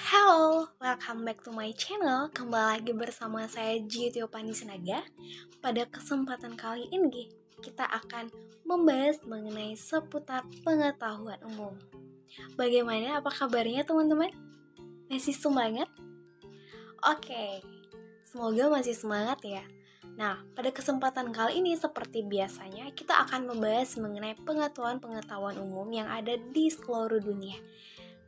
Halo, welcome back to my channel. Kembali lagi bersama saya Giotio Sinaga. Pada kesempatan kali ini, kita akan membahas mengenai seputar pengetahuan umum. Bagaimana, apa kabarnya teman-teman? Masih semangat? Oke, semoga masih semangat ya. Nah, pada kesempatan kali ini seperti biasanya, kita akan membahas mengenai pengetahuan umum yang ada di seluruh dunia.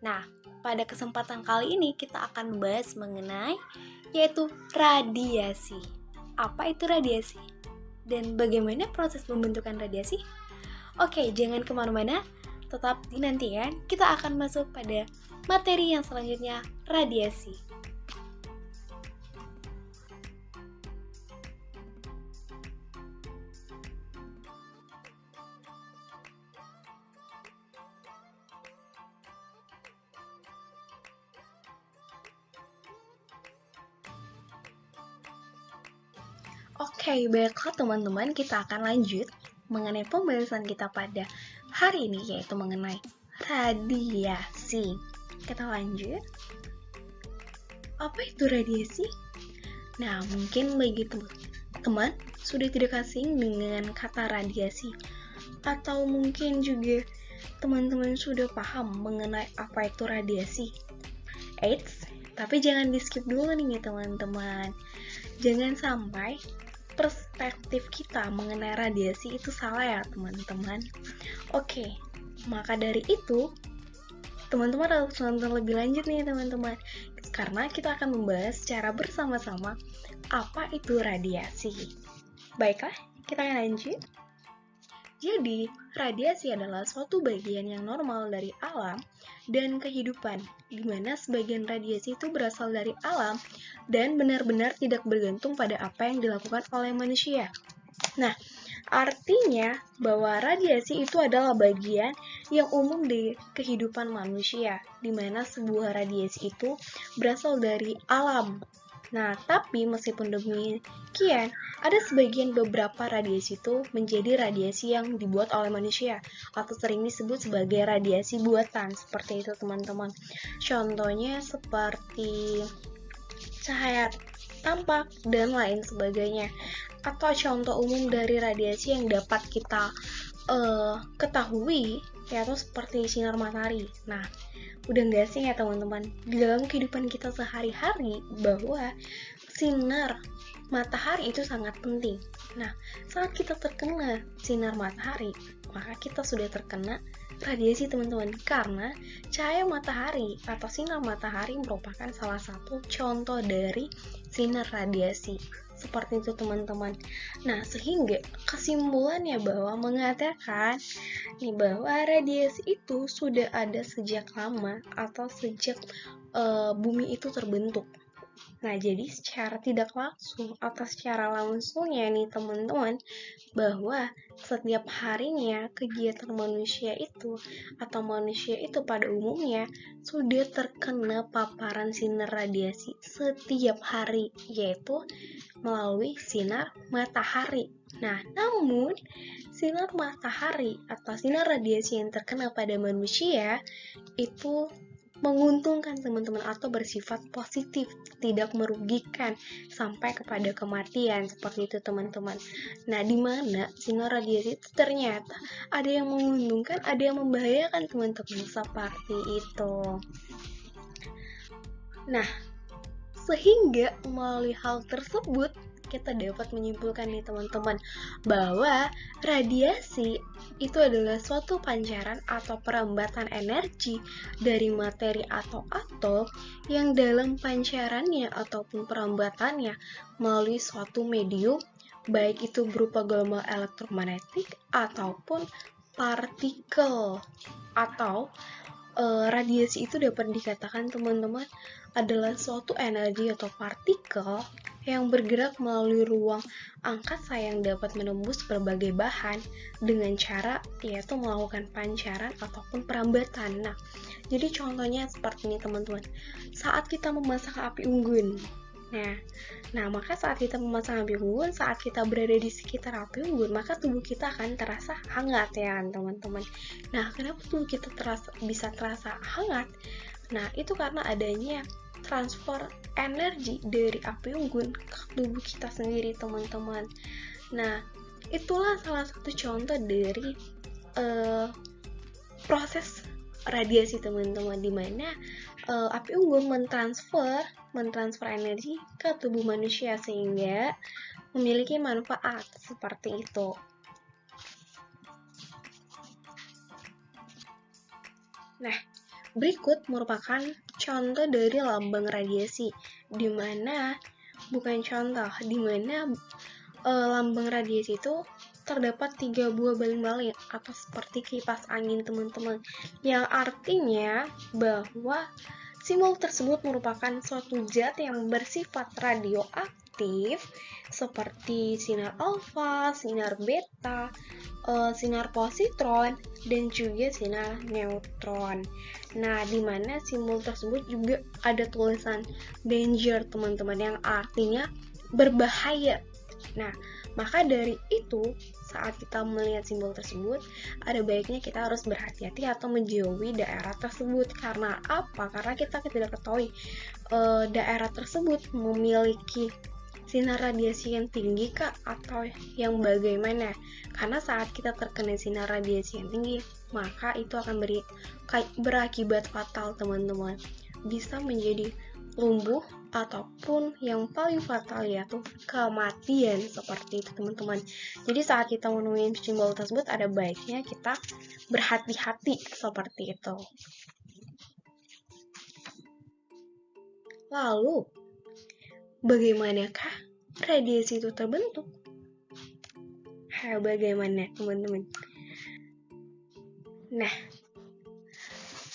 Nah, pada kesempatan kali ini kita akan membahas mengenai yaitu radiasi. Apa itu radiasi? Dan bagaimana proses pembentukan radiasi? Oke, jangan kemana-mana, tetap dinantikan. Kita akan masuk pada materi yang selanjutnya, radiasi. Oke, baiklah teman-teman, kita akan lanjut mengenai pembahasan kita pada hari ini, yaitu mengenai radiasi. Kita lanjut. Apa itu radiasi? Nah, mungkin bagi teman-teman sudah tidak asing dengan kata radiasi, atau mungkin juga teman-teman sudah paham mengenai apa itu radiasi. Eits, tapi jangan di-skip dulu nih teman-teman. Jangan sampai perspektif kita mengenai radiasi itu salah ya teman-teman. Oke, maka dari itu teman-teman harus nonton lebih lanjut nih teman-teman, karena kita akan membahas secara bersama-sama apa itu radiasi. Baiklah, kita akan lanjut. Jadi, radiasi adalah suatu bagian yang normal dari alam dan kehidupan, di mana sebagian radiasi itu berasal dari alam dan benar-benar tidak bergantung pada apa yang dilakukan oleh manusia. Nah, artinya bahwa radiasi itu adalah bagian yang umum di kehidupan manusia, di mana sebuah radiasi itu berasal dari alam. Nah, tapi meskipun demikian, ada sebagian beberapa radiasi itu menjadi radiasi yang dibuat oleh manusia, atau sering disebut sebagai radiasi buatan, seperti itu teman-teman. Contohnya seperti cahaya tampak dan lain sebagainya. Atau contoh umum dari radiasi yang dapat kita ketahui, yaitu seperti sinar matahari. Nah, udah nggak sih ya teman-teman, di dalam kehidupan kita sehari-hari bahwa sinar matahari itu sangat penting. Nah, saat kita terkena sinar matahari, maka kita sudah terkena radiasi teman-teman, karena cahaya matahari atau sinar matahari merupakan salah satu contoh dari sinar radiasi. Seperti itu teman-teman. Nah, sehingga kesimpulannya bahwa mengatakan bahwa radiasi itu sudah ada sejak lama atau sejak bumi itu terbentuk. Nah, jadi secara tidak langsung atau secara langsungnya nih teman-teman, bahwa setiap harinya kegiatan manusia itu atau manusia itu pada umumnya sudah terkena paparan sinar radiasi setiap hari, yaitu melalui sinar matahari. Nah, namun sinar matahari atau sinar radiasi yang terkena pada manusia itu menguntungkan teman-teman atau bersifat positif, tidak merugikan sampai kepada kematian, seperti itu teman-teman. Nah, di mana sinar radiasi itu ternyata ada yang menguntungkan, ada yang membahayakan teman-teman, seperti itu. Nah, sehingga melalui hal tersebut kita dapat menyimpulkan nih teman-teman bahwa radiasi itu adalah suatu pancaran atau perambatan energi dari materi atau atom yang dalam pancarannya ataupun perambatannya melalui suatu medium, baik itu berupa gelombang elektromagnetik ataupun partikel. Atau radiasi itu dapat dikatakan teman-teman adalah suatu energi atau partikel yang bergerak melalui ruang angkasa yang dapat menembus berbagai bahan dengan cara yaitu melakukan pancaran ataupun perambatan. Nah, jadi contohnya seperti ini teman-teman. Saat kita memasak api unggun, Nah, maka saat kita memasang api unggun, saat kita berada di sekitar api unggun, maka tubuh kita akan terasa hangat ya teman-teman. Nah, kenapa tubuh kita bisa terasa hangat? Nah, itu karena adanya transfer energi dari api unggun ke tubuh kita sendiri, teman-teman. Nah, itulah salah satu contoh dari proses radiasi, teman-teman, di mana api unggun mentransfer energi ke tubuh manusia sehingga memiliki manfaat seperti itu. Nah, berikut merupakan contoh dari lambang radiasi, di mana lambang radiasi itu terdapat 3 buah baling-baling atau seperti kipas angin, teman-teman, yang artinya bahwa simbol tersebut merupakan suatu zat yang bersifat radioaktif seperti sinar alfa, sinar beta, sinar positron, dan juga sinar neutron. Nah, di mana simbol tersebut juga ada tulisan danger, teman-teman, yang artinya berbahaya. Nah, maka dari itu, saat kita melihat simbol tersebut, ada baiknya kita harus berhati-hati atau menjauhi daerah tersebut. Karena apa? Karena kita tidak ketahui daerah tersebut memiliki sinar radiasi yang tinggi kah atau yang bagaimana. Karena saat kita terkena sinar radiasi yang tinggi, maka itu akan berakibat fatal, teman-teman. Bisa menjadi lumpuh ataupun yang paling fatal yaitu kematian, seperti itu, teman-teman. Jadi saat kita menemui simbol tersebut, ada baiknya kita berhati-hati seperti itu. Lalu, bagaimanakah radiasi itu terbentuk? Bagaimana, teman-teman? Nah,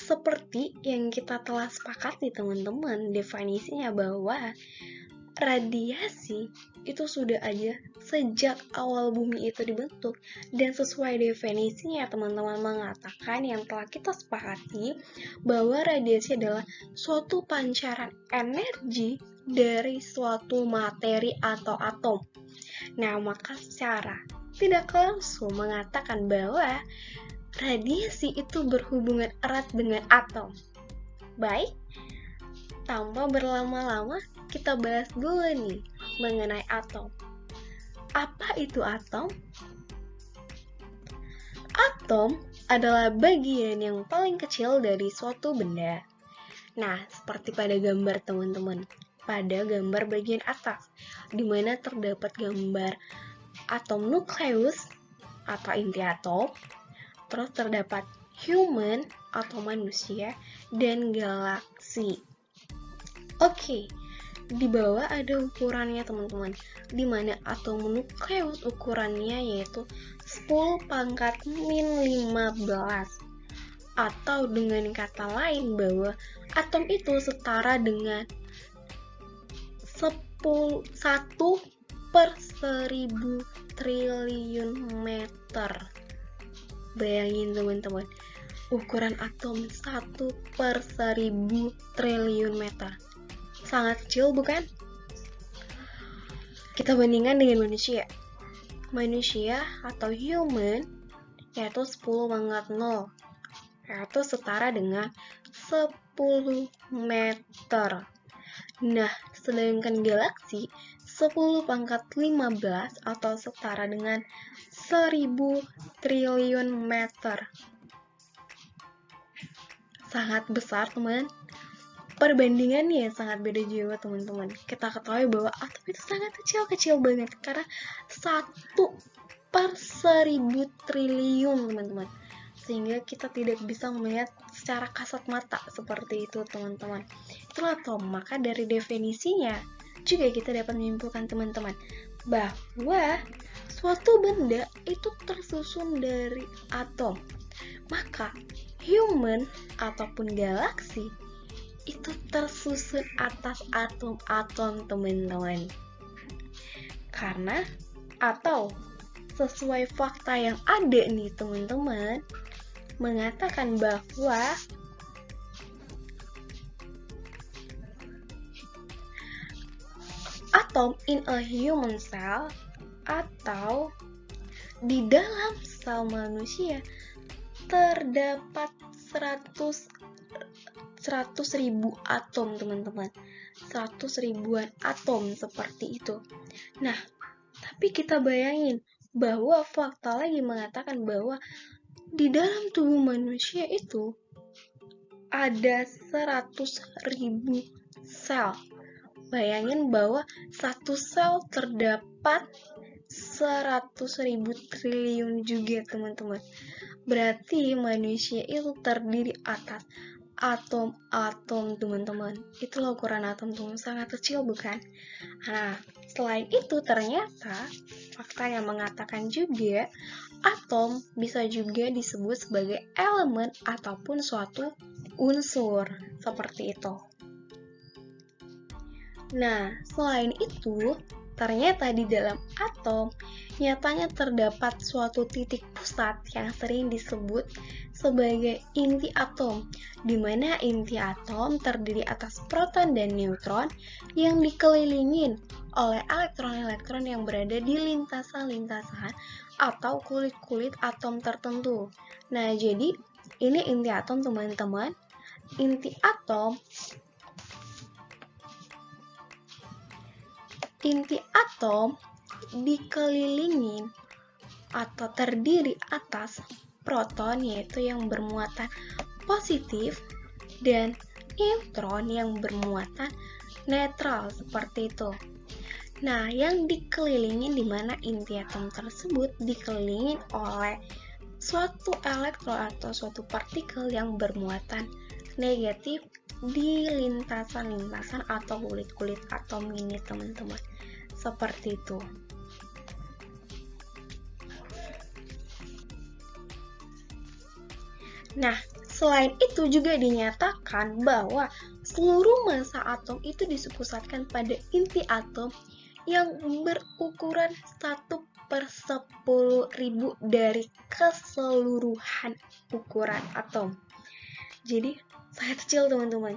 seperti yang kita telah sepakati, teman-teman, definisinya bahwa radiasi itu sudah ada sejak awal bumi itu dibentuk, dan sesuai definisinya, teman-teman, mengatakan yang telah kita sepakati bahwa radiasi adalah suatu pancaran energi dari suatu materi atau atom. Nah, maka secara tidak langsung mengatakan bahwa radiasi itu berhubungan erat dengan atom. Baik, tanpa berlama-lama, kita bahas dulu nih mengenai atom. Apa itu atom? Atom adalah bagian yang paling kecil dari suatu benda. Nah, seperti pada gambar, teman-teman. Pada gambar bagian atas, di mana terdapat gambar atom nukleus atau inti atom, terus terdapat human atau manusia, dan galaksi. Oke, di bawah ada ukurannya, teman-teman, di mana atom nukleus ukurannya yaitu 10⁻⁻15, atau dengan kata lain bahwa atom itu setara dengan 1/1000 triliun meter. Bayangin, teman-teman, ukuran atom 1/1000 triliun meter. Sangat kecil, bukan? Kita bandingkan dengan manusia. Manusia atau human yaitu 10⁻⁻, yaitu setara dengan 10 meter. Nah, sedangkan galaksi 10⁻15 atau setara dengan 1000 triliun meter. Sangat besar, teman. Perbandingannya sangat beda jauh, teman-teman. Kita ketahui bahwa atom itu sangat kecil banget, karena 1/1000 triliun, teman-teman. Sehingga kita tidak bisa melihat secara kasat mata seperti itu, teman-teman. Itulah atom. Maka dari definisinya juga kita dapat menyimpulkan, teman-teman, bahwa suatu benda itu tersusun dari atom. Maka human ataupun galaksi itu tersusun atas atom-atom, teman-teman. Karena atau sesuai fakta yang ada nih, teman-teman, mengatakan bahwa atom in a human cell atau di dalam sel manusia terdapat 100.000 atom teman-teman, 100 ribuan atom seperti itu. Nah, tapi kita bayangin bahwa fakta lagi mengatakan bahwa di dalam tubuh manusia itu ada 100.000 sel. Bayangin bahwa satu sel terdapat 100.000 triliun juga teman-teman. Berarti manusia itu terdiri atas atom-atom teman-teman. Itulah ukuran atom tuh, sangat kecil bukan? Nah, selain itu ternyata fakta yang mengatakan juga atom bisa juga disebut sebagai elemen ataupun suatu unsur seperti itu. Nah, selain itu, ternyata di dalam atom nyatanya terdapat suatu titik pusat yang sering disebut sebagai inti atom, di mana inti atom terdiri atas proton dan neutron yang dikelilingin oleh elektron-elektron yang berada di lintasan-lintasan atau kulit-kulit atom tertentu. Nah, jadi ini inti atom teman-teman. Inti atom dikelilingin atau terdiri atas proton yaitu yang bermuatan positif dan neutron yang bermuatan netral seperti itu. Nah, yang dikelilingin di mana inti atom tersebut dikelilingin oleh suatu elektron atau suatu partikel yang bermuatan negatif di lintasan-lintasan atau kulit-kulit atom ini teman-teman. Seperti itu. Nah, selain itu juga dinyatakan bahwa seluruh massa atom itu dipusatkan pada inti atom yang berukuran 1/10.000 dari keseluruhan ukuran atom. Jadi sangat kecil teman-teman.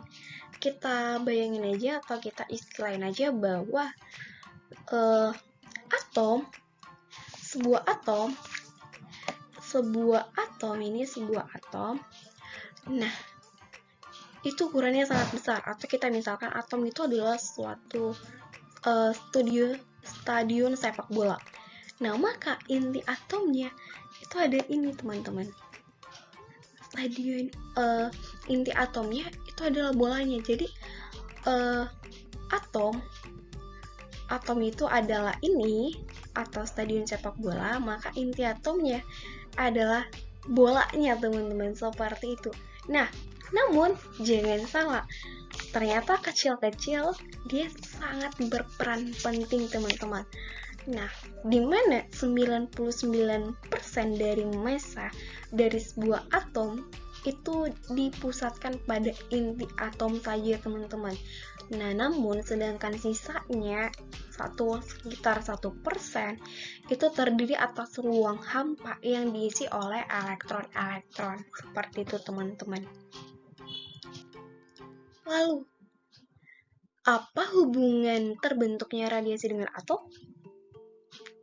Kita bayangin aja atau kita istilahin aja bahwa sebuah atom. Nah, itu ukurannya sangat besar. Atau kita misalkan atom itu adalah suatu stadion sepak bola. Nah, maka inti atomnya itu ada ini teman-teman. Inti atomnya itu adalah bolanya. Jadi atom itu adalah ini atau stadion sepak bola, maka inti atomnya adalah bolanya teman-teman, seperti itu. Nah, namun jangan salah, ternyata kecil-kecil dia sangat berperan penting teman-teman. Nah, di mana 99% dari massa dari sebuah atom itu dipusatkan pada inti atom saja teman-teman. Nah, namun sedangkan sisanya sekitar 1% itu terdiri atas ruang hampa yang diisi oleh elektron-elektron. Seperti itu teman-teman. Lalu, apa hubungan terbentuknya radiasi dengan atom?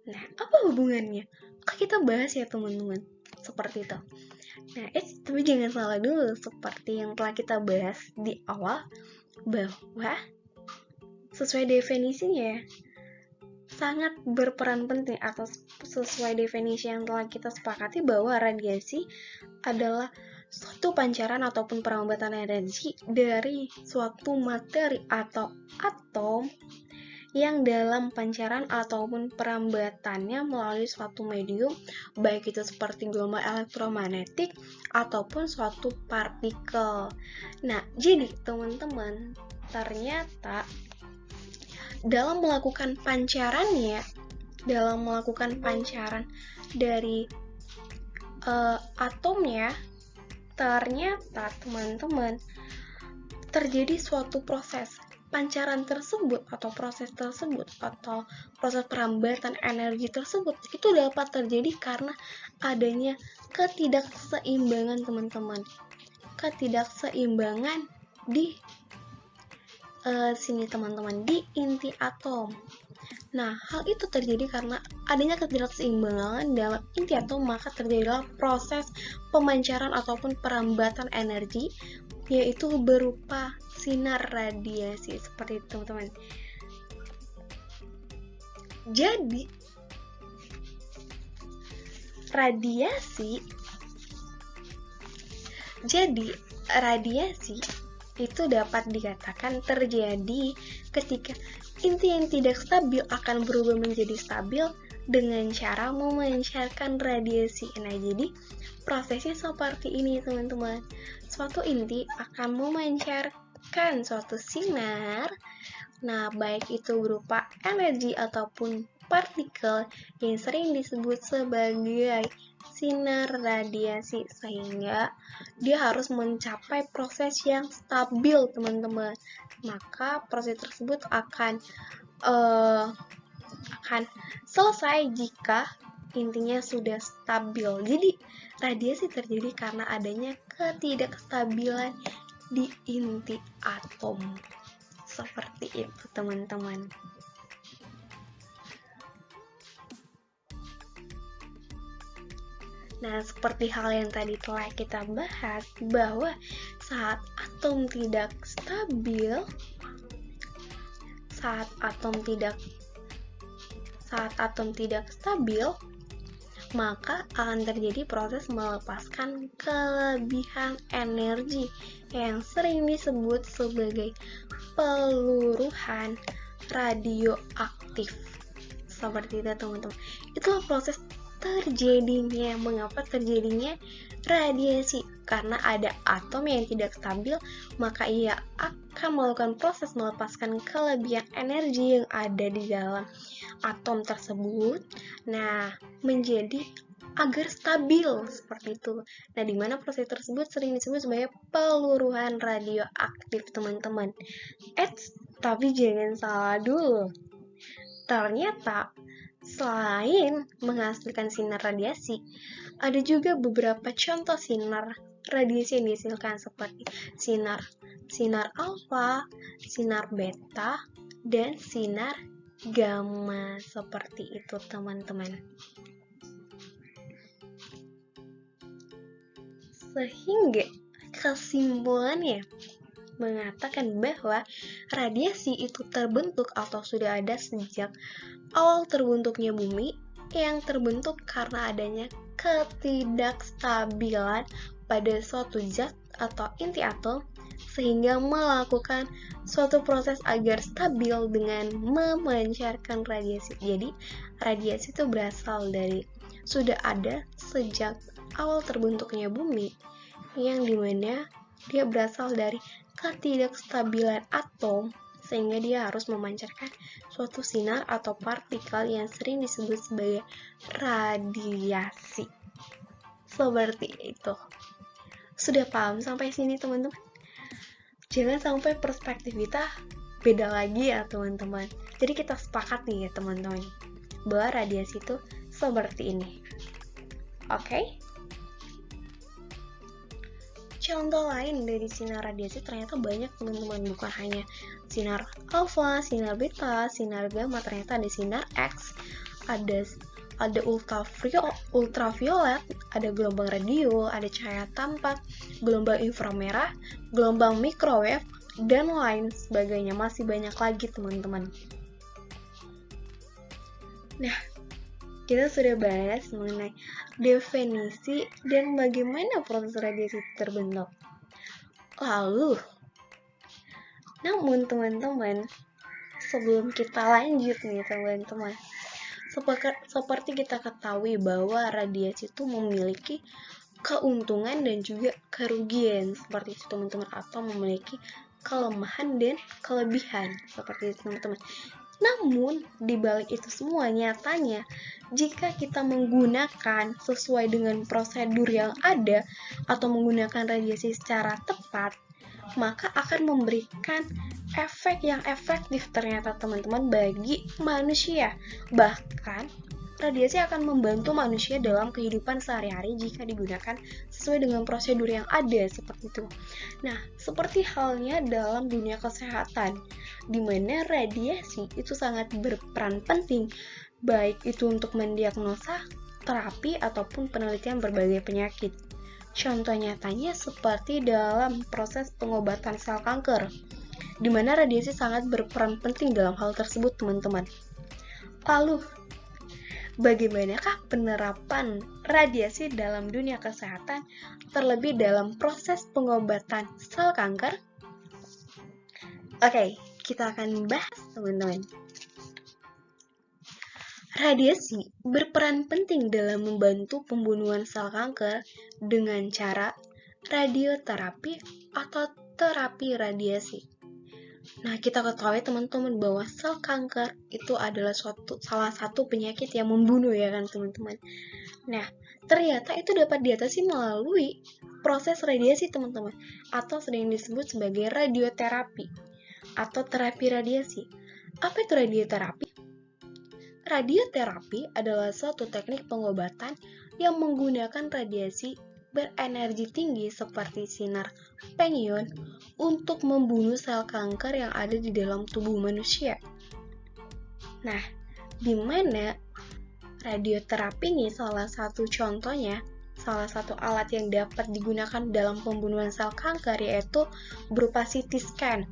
Nah, apa hubungannya? Oke, kita bahas ya teman-teman. Seperti itu. Nah, tapi jangan salah dulu, seperti yang telah kita bahas di awal, bahwa sesuai definisinya sangat berperan penting atau sesuai definisi yang telah kita sepakati bahwa radiasi adalah suatu pancaran ataupun perambatan energi dari suatu materi atau atom yang dalam pancaran ataupun perambatannya melalui suatu medium, baik itu seperti gelombang elektromagnetik ataupun suatu partikel. Nah, jadi teman-teman, ternyata dalam melakukan pancaran dari atomnya, ternyata teman-teman terjadi suatu proses pancaran tersebut atau proses perambatan energi tersebut itu dapat terjadi karena adanya ketidakseimbangan teman-teman. Ketidakseimbangan di sini teman-teman, di inti atom. Nah, hal itu terjadi karena adanya ketidakseimbangan dalam inti atom, maka terjadilah proses pemancaran ataupun perambatan energi, yaitu berupa sinar radiasi, seperti itu teman-teman. Jadi, radiasi itu dapat dikatakan terjadi ketika inti yang tidak stabil akan berubah menjadi stabil dengan cara memancarkan radiasi. Nah, jadi prosesnya seperti ini teman-teman. Suatu inti akan memancarkan suatu sinar, nah baik itu berupa energi ataupun partikel yang sering disebut sebagai sinar radiasi, sehingga dia harus mencapai proses yang stabil teman-teman. Maka proses tersebut akan selesai jika intinya sudah stabil. Jadi radiasi terjadi karena adanya ketidakstabilan di inti atom. Seperti itu teman-teman. Nah, seperti hal yang tadi telah kita bahas, bahwa saat atom tidak stabil, maka akan terjadi proses melepaskan kelebihan energi yang sering disebut sebagai peluruhan radioaktif. Seperti itu teman-teman. Itulah proses terjadinya. Mengapa terjadinya radiasi? Karena ada atom yang tidak stabil, maka ia akan melakukan proses melepaskan kelebihan energi yang ada di dalam atom tersebut. Nah, menjadi agar stabil seperti itu. Nah, di mana proses tersebut sering disebut sebagai peluruhan radioaktif, teman-teman. Tapi jangan salah dulu. Ternyata selain menghasilkan sinar radiasi, ada juga beberapa contoh sinar radiasi yang dihasilkan seperti sinar alfa, sinar beta, dan sinar gamma. Seperti itu teman-teman. Sehingga kesimpulannya mengatakan bahwa radiasi itu terbentuk atau sudah ada sejak awal terbentuknya bumi, yang terbentuk karena adanya ketidakstabilan pada suatu zat atau inti atom, sehingga melakukan suatu proses agar stabil dengan memancarkan radiasi. Jadi radiasi itu berasal dari sudah ada sejak awal terbentuknya bumi, yang dimana dia berasal dari ketidakstabilan atom, sehingga dia harus memancarkan suatu sinar atau partikel yang sering disebut sebagai radiasi. Seperti itu. Sudah paham sampai sini teman-teman? Jangan sampai perspektif kita beda lagi ya teman-teman. Jadi kita sepakat nih ya teman-teman, bahwa radiasi itu seperti ini. Oke? Contoh lain dari sinar radiasi ternyata banyak teman-teman, bukan hanya sinar alfa, sinar beta, sinar gamma, ternyata ada sinar X, ada ultraviolet, ada gelombang radio, ada cahaya tampak, gelombang inframerah, gelombang microwave, dan lain sebagainya. Masih banyak lagi teman-teman. Nah, kita sudah bahas mengenai definisi dan bagaimana proses radiasi terbentuk. Namun teman-teman, sebelum kita lanjut nih teman-teman, seperti kita ketahui bahwa radiasi itu memiliki keuntungan dan juga kerugian, seperti itu teman-teman, atau memiliki kelemahan dan kelebihan, seperti itu teman-teman. Namun, di balik itu semua, nyatanya jika kita menggunakan sesuai dengan prosedur yang ada atau menggunakan radiasi secara tepat, maka akan memberikan efek yang efektif ternyata teman-teman bagi manusia. Bahkan radiasi akan membantu manusia dalam kehidupan sehari-hari jika digunakan sesuai dengan prosedur yang ada seperti itu. Nah, seperti halnya dalam dunia kesehatan, di mana radiasi itu sangat berperan penting, baik itu untuk mendiagnosa, terapi, ataupun penelitian berbagai penyakit. Contoh nyatanya seperti dalam proses pengobatan sel kanker, di mana radiasi sangat berperan penting dalam hal tersebut, teman-teman. Lalu, bagaimanakah penerapan radiasi dalam dunia kesehatan, terlebih dalam proses pengobatan sel kanker? Oke, kita akan bahas, teman-teman. Radiasi berperan penting dalam membantu pembunuhan sel kanker dengan cara radioterapi atau terapi radiasi. Nah, kita ketahui teman-teman bahwa sel kanker itu adalah salah satu penyakit yang membunuh, ya kan teman-teman. Nah, ternyata itu dapat diatasi melalui proses radiasi, teman-teman, atau sering disebut sebagai radioterapi atau terapi radiasi. Apa itu radioterapi? Radioterapi adalah suatu teknik pengobatan yang menggunakan radiasi berenergi tinggi seperti sinar penion untuk membunuh sel kanker yang ada di dalam tubuh manusia. Nah, di mana radioterapi ini salah satu contohnya, salah satu alat yang dapat digunakan dalam pembunuhan sel kanker yaitu berupa CT scan.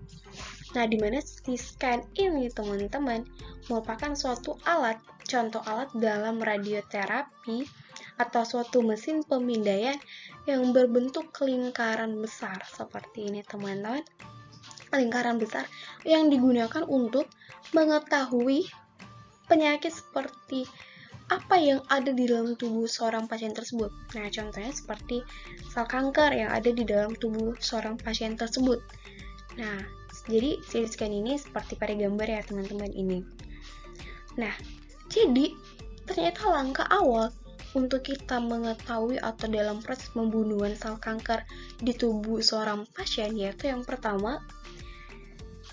Nah, di mana CT scan ini, teman-teman, merupakan suatu alat, contoh alat dalam radioterapi atau suatu mesin pemindaian yang berbentuk lingkaran besar seperti ini, teman-teman. Lingkaran besar yang digunakan untuk mengetahui penyakit seperti apa yang ada di dalam tubuh seorang pasien tersebut. Nah, contohnya seperti sel kanker yang ada di dalam tubuh seorang pasien tersebut. Nah, jadi CT scan ini seperti pada gambar ya, teman-teman ini. Nah, jadi ternyata langkah awal untuk kita mengetahui atau dalam proses pembunuhan sel kanker di tubuh seorang pasien, yaitu yang pertama,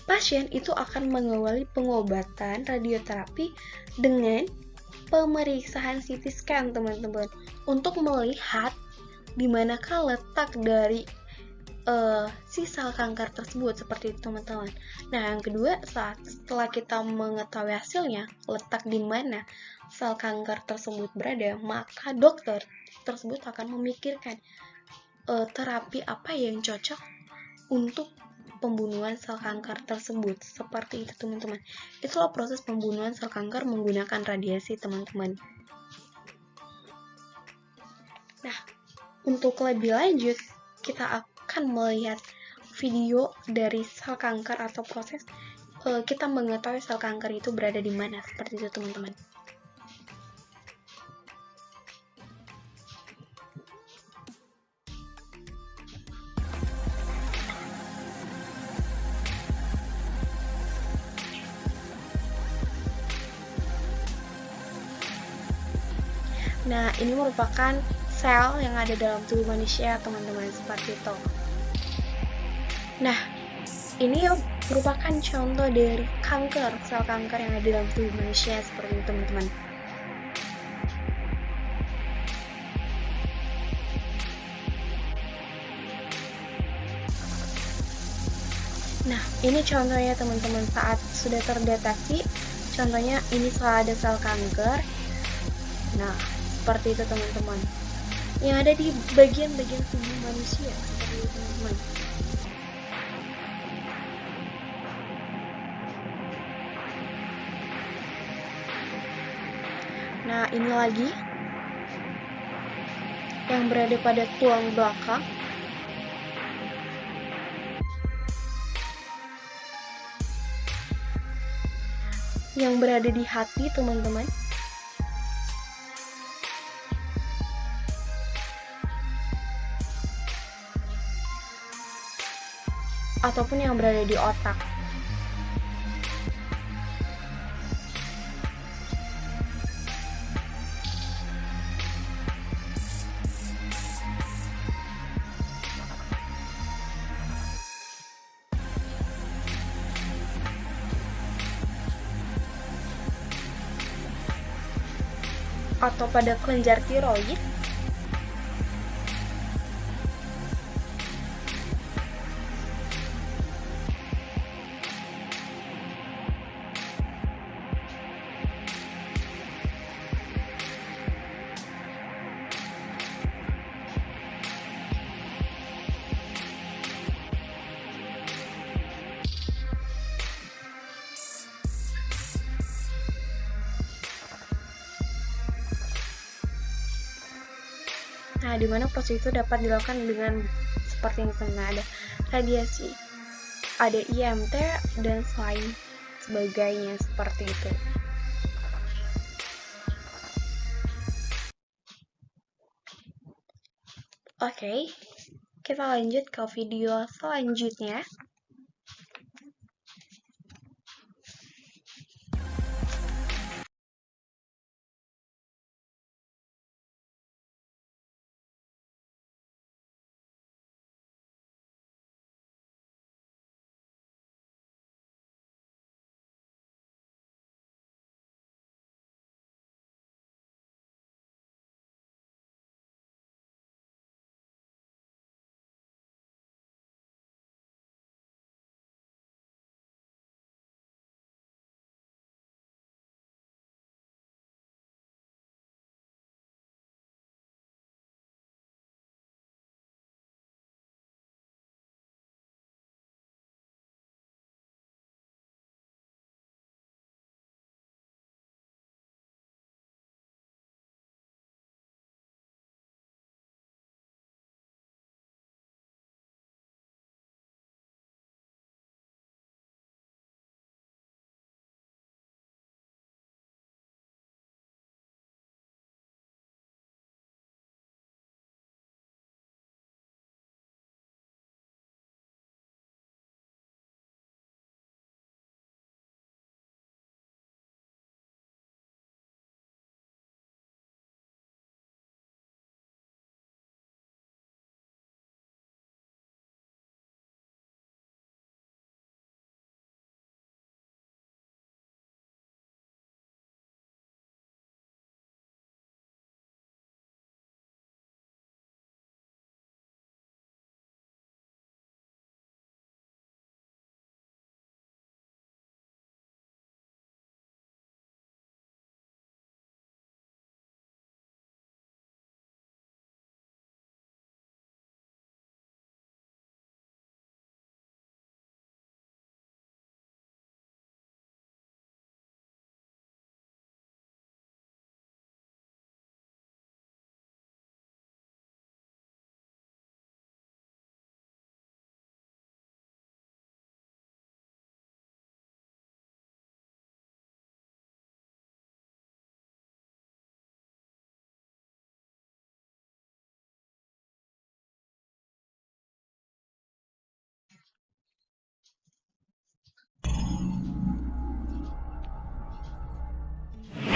pasien itu akan mengawali pengobatan radioterapi dengan pemeriksaan CT scan, teman-teman, untuk melihat di manakah letak dari si sel kanker tersebut, seperti itu, teman-teman. Nah, yang kedua, setelah kita mengetahui hasilnya, letak di mana sel kanker tersebut berada, maka dokter tersebut akan memikirkan terapi apa yang cocok untuk pembunuhan sel kanker tersebut. Seperti itu, teman-teman. Itulah proses pembunuhan sel kanker menggunakan radiasi, teman-teman. Nah, untuk lebih lanjut, kita akan melihat video dari sel kanker atau proses kita mengetahui sel kanker itu berada di mana, seperti itu, teman-teman. Nah, ini merupakan sel yang ada dalam tubuh manusia, teman-teman, seperti itu. Nah, ini merupakan contoh dari kanker, sel kanker yang ada dalam tubuh manusia, seperti itu, teman-teman. Nah, ini contohnya, teman-teman, saat sudah terdeteksi, contohnya ini setelah ada sel kanker. Nah, seperti itu, teman-teman, yang ada di bagian-bagian tubuh manusia, seperti itu, teman-teman. Nah, ini lagi yang berada pada tulang belakang. Yang berada di hati, teman-teman. Ataupun yang berada di otak. atau pada kelenjar tiroid. Nah, di mana proses itu dapat dilakukan dengan seperti yang pernah ada radiasi, ada IMT dan lain sebagainya seperti itu. Oke, kita lanjut ke video selanjutnya.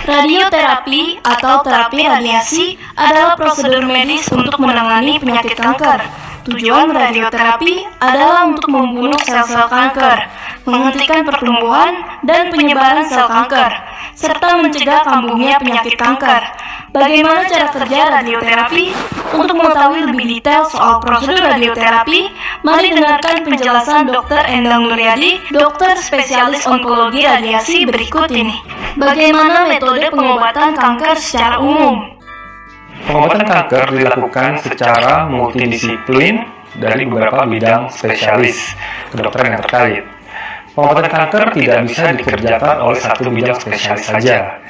Radioterapi atau terapi radiasi adalah prosedur medis untuk menangani penyakit kanker. Tujuan radioterapi adalah untuk membunuh sel-sel kanker, menghentikan pertumbuhan dan penyebaran sel kanker, serta mencegah kambuhnya penyakit kanker. Bagaimana cara kerja radioterapi? Untuk mengetahui lebih detail soal prosedur radioterapi, mari dengarkan penjelasan Dr. Endang Nuryadi, dokter spesialis onkologi radiasi berikut ini. Bagaimana metode pengobatan kanker secara umum? Pengobatan kanker dilakukan secara multidisiplin dari beberapa bidang spesialis kedokteran yang terkait. Pengobatan kanker tidak bisa dikerjakan oleh satu bidang spesialis saja.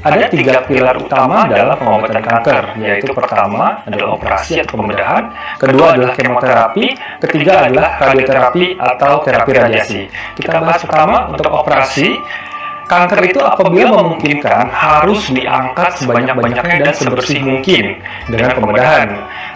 Ada 3 pilar utama dalam pengobatan kanker, yaitu pertama adalah operasi atau pembedahan, kedua adalah kemoterapi, ketiga adalah radioterapi atau terapi radiasi. Kita bahas pertama untuk operasi. Kanker itu apabila memungkinkan harus diangkat sebanyak-banyaknya dan sebersih mungkin dengan pembedahan.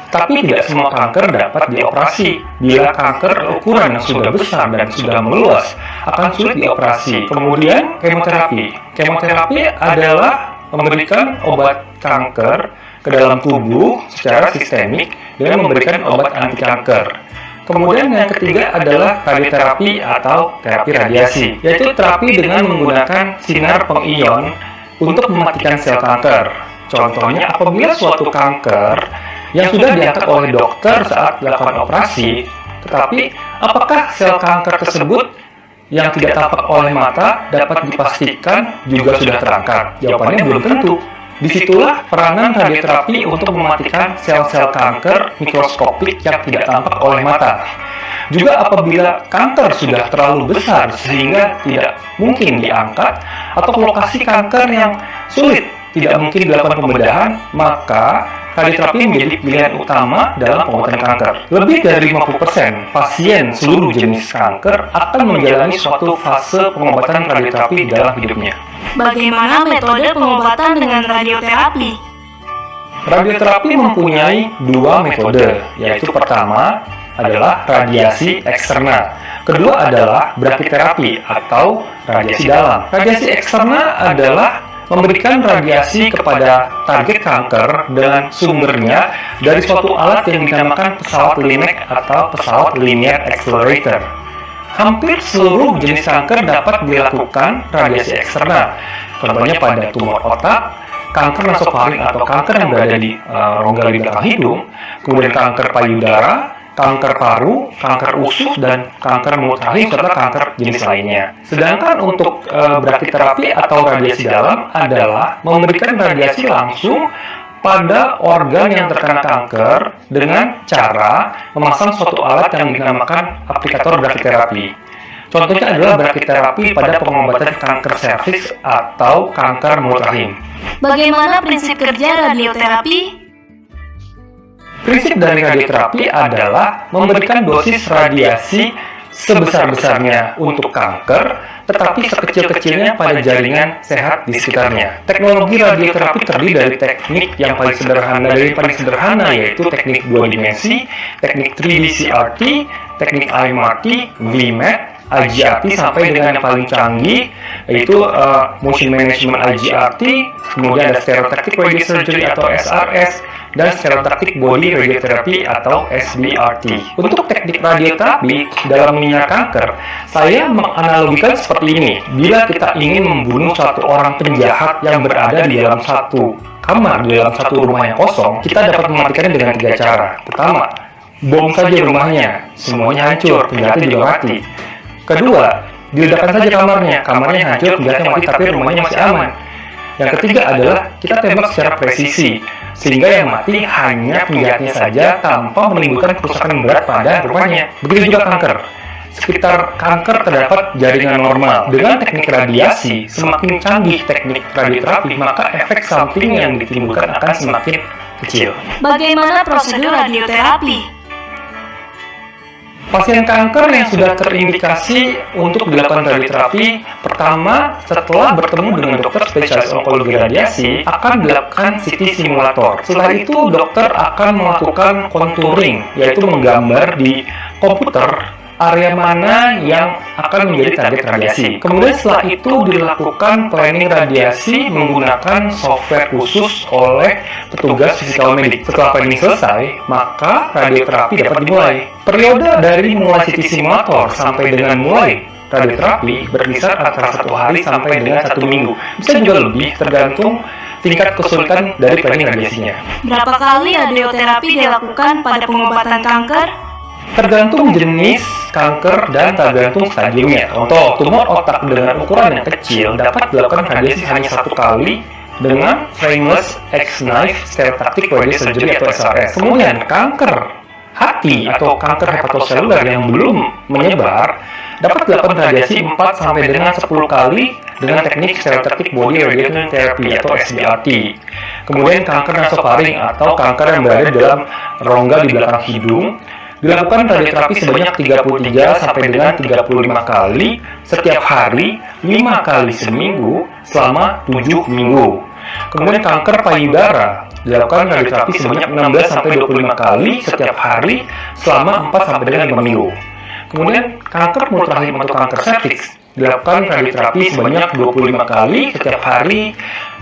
Tapi tidak semua kanker dapat dioperasi. Bila kanker ukuran yang sudah besar dan sudah meluas, akan sulit dioperasi. Kemudian kemoterapi. Kemoterapi adalah memberikan obat kanker ke dalam tubuh secara sistemik dengan memberikan obat anti kanker. Kemudian yang ketiga adalah radioterapi atau terapi radiasi, yaitu terapi dengan menggunakan sinar pengion untuk mematikan sel kanker. Contohnya, apabila suatu kanker yang sudah diangkat oleh dokter saat dilakukan operasi, tetapi apakah sel kanker tersebut yang tidak tampak oleh mata dapat dipastikan juga sudah terangkat? Jawabannya belum tentu. Disitulah peranan radioterapi untuk mematikan sel-sel kanker mikroskopik yang tidak tampak oleh mata. Juga apabila kanker sudah terlalu besar sehingga tidak mungkin diangkat, atau lokasi kanker yang sulit tidak mungkin dilakukan pembedahan, maka radioterapi menjadi pilihan utama dalam pengobatan kanker. Lebih dari 50% pasien seluruh jenis kanker akan menjalani suatu fase pengobatan radioterapi dalam hidupnya. Bagaimana metode pengobatan dengan radioterapi? Radioterapi mempunyai dua metode, yaitu pertama adalah radiasi eksterna. Kedua adalah brachytherapy atau radiasi dalam. Radiasi eksterna adalah memberikan radiasi kepada target kanker dengan sumbernya dari suatu alat yang dinamakan pesawat LINAC atau pesawat Linear Accelerator. Hampir seluruh jenis kanker dapat dilakukan radiasi eksterna. Contohnya pada tumor otak, kanker nasofaring atau kanker yang berada di rongga di belakang hidung, kemudian kanker payudara, kanker paru, kanker usus, dan kanker mulut rahim, serta kanker jenis lainnya. Sedangkan untuk brachytherapy atau radiasi dalam adalah memberikan radiasi langsung pada organ yang terkena kanker dengan cara memasang suatu alat yang dinamakan aplikator brachytherapy. Contohnya adalah brachytherapy pada pengobatan kanker serviks atau kanker mulut rahim. Bagaimana prinsip kerja radioterapi? Prinsip dari radioterapi adalah memberikan dosis radiasi sebesar-besarnya untuk kanker, tetapi sekecil-kecilnya pada jaringan sehat di sekitarnya. Teknologi radioterapi terdiri dari teknik yang paling sederhana, yaitu teknik 2 dimensi, teknik 3D CRT, teknik IMRT, VMAT, IGRT, sampai dengan yang paling canggih, yaitu Motion Management IGRT, kemudian ada Stereotactic Radiosurgery atau SRS, dan Stereotactic Body Radiotherapy atau SBRT. Untuk teknik radioterapi dalam menyiar kanker, saya menganalogikan seperti ini. Bila kita ingin membunuh satu orang penjahat yang berada di dalam satu kamar, di dalam satu rumah yang kosong, kita dapat mematikannya dengan 3 cara. Pertama, bom saja rumahnya, semuanya hancur, penjahatnya juga mati. Kedua, diledakkan saja kamarnya hancur, penjahatnya mati, tapi rumahnya masih aman. Yang ketiga adalah kita tembak secara presisi, sehingga yang mati hanya penjahatnya saja tanpa menimbulkan kerusakan berat pada rumahnya. Begitu juga kanker. Sekitar kanker terdapat jaringan normal. Dengan teknik radiasi, semakin canggih teknik radioterapi, maka efek samping yang ditimbulkan akan semakin kecil. Bagaimana prosedur radioterapi? Pasien kanker yang sudah terindikasi untuk dilakukan radioterapi, pertama, setelah bertemu dengan dokter spesialis onkologi radiasi, akan dilakukan CT simulator. Setelah itu, dokter akan melakukan contouring, yaitu menggambar di komputer area mana yang akan menjadi target radiasi. Kemudian setelah itu dilakukan planning radiasi menggunakan software khusus oleh petugas fisikal medik. Setelah planning selesai, maka radioterapi dapat dimulai. Periode dari mulai CT simulator sampai dengan mulai radioterapi berkisar antara 1 hari sampai dengan 1 minggu. Bisa juga lebih, tergantung tingkat kesulitan dari planning radiasinya. Berapa kali radioterapi dilakukan pada pengobatan kanker? Tergantung jenis kanker dan tergantung stadiumnya. Contoh, tumor otak dengan ukuran yang kecil dapat dilakukan radiasi hanya 1 kali dengan frameless X-knife stereotactic radiosurgery atau SRS. Kemudian kanker hati atau kanker hepatoseluler yang belum menyebar dapat dilakukan radiasi 4 sampai dengan 10 kali dengan teknik stereotactic body radiation therapy atau SBRT. Kemudian kanker nasofaring atau kanker yang berada dalam rongga di belakang hidung dilakukan radioterapi sebanyak 33 sampai dengan 35 kali setiap hari, 5 kali seminggu selama 7 minggu. Kemudian kanker payudara dilakukan radioterapi sebanyak 16 sampai 25 kali setiap hari selama 4 sampai dengan 5 minggu. Kemudian kanker mulut rahim atau kanker serviks dilakukan radioterapi sebanyak 25 kali setiap hari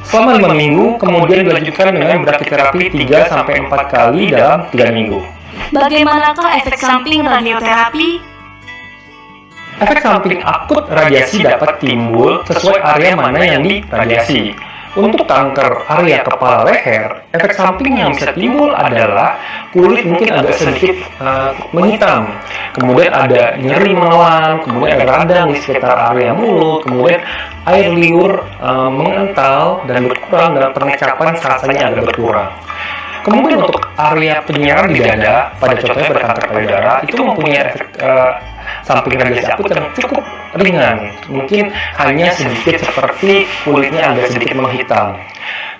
selama 5 minggu, kemudian dilanjutkan dengan brachytherapy 3 sampai 4 kali dalam 3 minggu. Bagaimanakah efek samping radioterapi? Efek samping akut radiasi dapat timbul sesuai area mana yang diradiasi. Untuk kanker area kepala leher, efek samping yang bisa timbul adalah kulit mungkin agak sedikit menghitam, kemudian ada nyeri menelan, kemudian ada radang di sekitar area mulut, kemudian air liur mengental dan berkurang dan pengecapan rasanya agak berkurang. Kemudian untuk area penyerapan di dada, pada contohnya pada kanker payudara, itu mempunyai efek samping radiasi akut yang cukup ringan, mungkin hanya sedikit seperti kulitnya agak sedikit menghitam.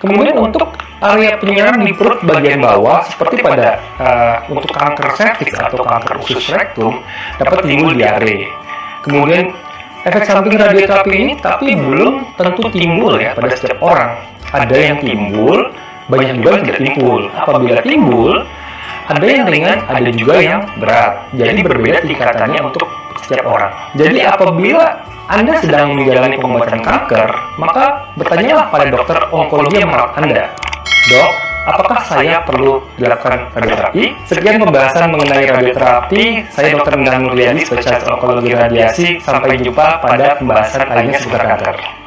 Kemudian untuk area penyerapan di perut bagian bawah, seperti pada untuk kanker serviks atau kanker usus rektum, dapat timbul diare. Kemudian efek samping radioterapi ini tapi belum tentu timbul ya pada setiap orang. Ada yang timbul, banyak juga yang tidak timbul. Apabila timbul, ada yang ringan, ada juga yang berat. Jadi berbeda tingkatannya untuk setiap orang. Jadi apabila Anda sedang menjalani pengobatan kanker, maka bertanyalah pada dokter onkologi yang merawat Anda. Dok, apakah saya perlu dilakukan radioterapi? Sekian pembahasan mengenai radioterapi. Saya Dr. Endang Nurliadi, spesialis onkologi radiasi. Sampai jumpa pada pembahasan lainnya seputar kanker.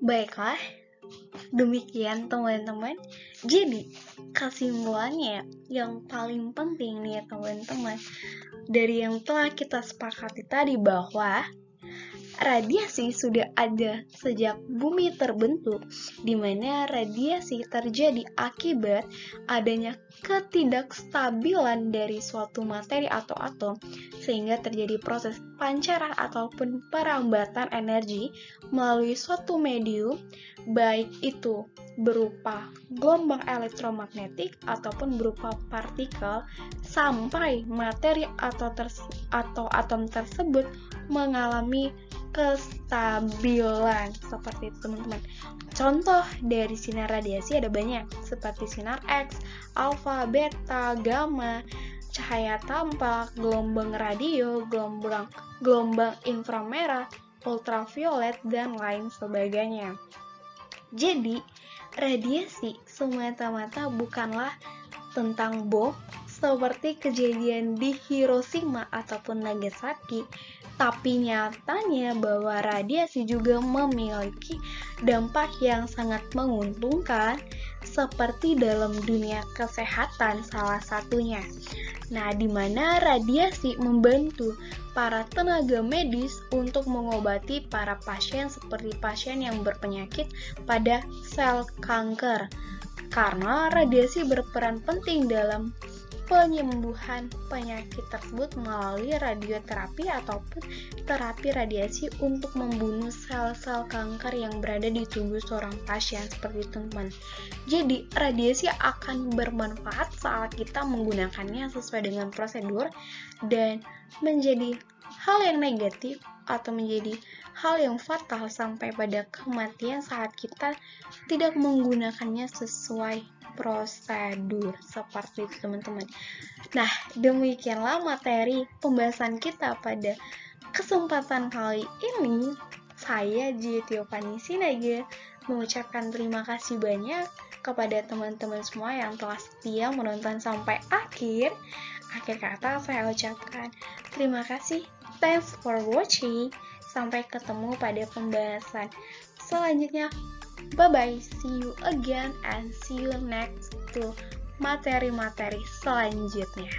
Baiklah, demikian teman-teman. Jadi, kesimpulannya yang paling penting nih teman-teman, dari yang telah kita sepakati tadi bahwa radiasi sudah ada sejak bumi terbentuk, di mana radiasi terjadi akibat adanya ketidakstabilan dari suatu materi atau atom, sehingga terjadi proses pancaran ataupun perambatan energi melalui suatu medium, baik itu berupa gelombang elektromagnetik ataupun berupa partikel, sampai materi atau atom tersebut mengalami kestabilan seperti itu teman-teman. Contoh dari sinar radiasi ada banyak, seperti sinar X, alfa, beta, gamma, cahaya tampak, gelombang radio, gelombang inframerah, ultraviolet, dan lain sebagainya. Jadi, radiasi semata-mata bukanlah tentang bom seperti kejadian di Hiroshima ataupun Nagasaki, tapi nyatanya bahwa radiasi juga memiliki dampak yang sangat menguntungkan seperti dalam dunia kesehatan salah satunya. Nah, di mana radiasi membantu para tenaga medis untuk mengobati para pasien seperti pasien yang berpenyakit pada sel kanker. Karena radiasi berperan penting dalam penyembuhan penyakit tersebut melalui radioterapi ataupun terapi radiasi untuk membunuh sel-sel kanker yang berada di tubuh seorang pasien seperti itu teman. Jadi radiasi akan bermanfaat saat kita menggunakannya sesuai dengan prosedur, dan menjadi hal yang negatif atau menjadi hal yang fatal sampai pada kematian saat kita tidak menggunakannya sesuai prosedur seperti itu teman-teman. Nah, demikianlah materi pembahasan kita pada kesempatan kali ini. Saya Tiofani Sinaga mengucapkan terima kasih banyak kepada teman-teman semua yang telah setia menonton sampai akhir. Akhir kata saya ucapkan terima kasih. Thanks for watching. Sampai ketemu pada pembahasan selanjutnya. Bye-bye, see you again and see you next to materi-materi selanjutnya.